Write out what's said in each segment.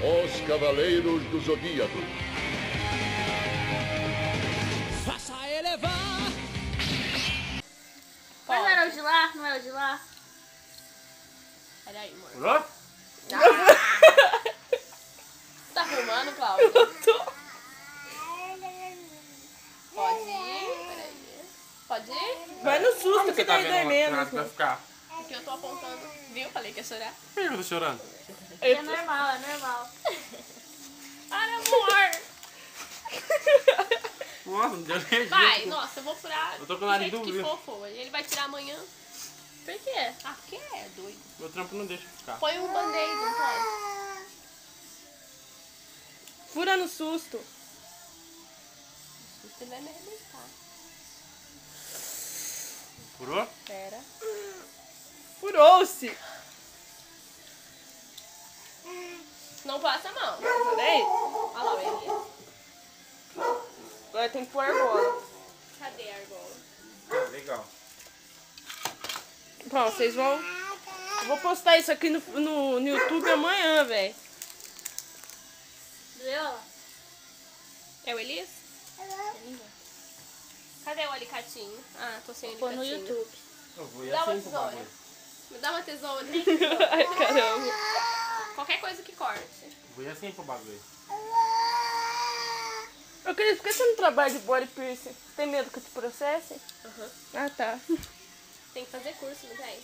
Os Cavaleiros do Zodíaco. Faça elevar. Mas não era o de lá? Não era o de lá? Peraí, amor. Pulou? Tá arrumando, Cláudia? Pode ir, peraí. Pode ir? Vai no susto Como que você tá tá aí vendo dormindo. uma que vai ficar? Porque eu tô apontando. Viu? Falei que ia chorar. Por que eu tô chorando? É normal, é normal. Para, amor! Nossa, não deu nem Vai, jeito. nossa, eu vou furar. Eu tô com do o nariz jeito que duro. for, pô. Ele vai tirar amanhã. Por quê? Ah, que é doido. Meu trampo não deixa ficar. Põe um band-aid, não pode? Fura no susto. Você vai me arrebentar. Furou? Pera. Furou-se. Não passa a mão. Peraí. Olha lá o Elias. Agora tem que pôr a argola. Cadê a argola? Legal. Bom, vocês vão... Eu vou postar isso aqui no YouTube amanhã, velho. Viu? É o Elias? Cadê o alicatinho? Ah, tô sem Pô no alicatinho. YouTube. Eu vou ir Dá uma assim pro tesoura. bagulho. Me dá uma tesoura. Ai, caramba. Qualquer coisa que corte. Vou ir assim pro bagulho. Ô, Cris, por que você não trabalha de body piercing? Você tem medo que eu te processe? Aham. Ah, tá. Tem que fazer curso, não tem?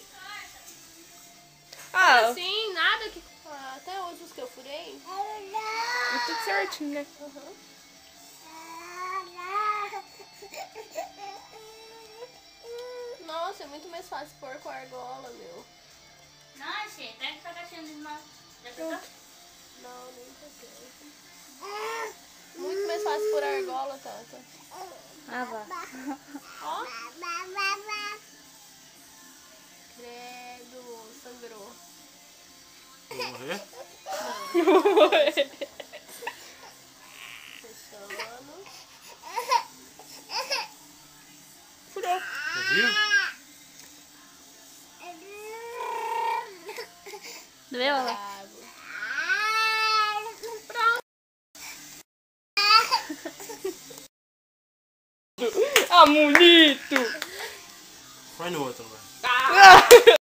Ah, Assim, nada que... Ah, até hoje os que eu furei. é tudo certinho, né? Aham. Nossa, é muito mais fácil pôr com a argola, meu. Não, gente, pega essa caixinha de irmã. Já pegou? Não, nem peguei. Muito mais fácil pôr a argola, Tata. Ah, vá. Ó. Credo, sangrou. Vou morrer? Fechando. Furou. Você viu? Doeu, ela? Bravo. Ah, bonito. Põe no outro, vai. Ah!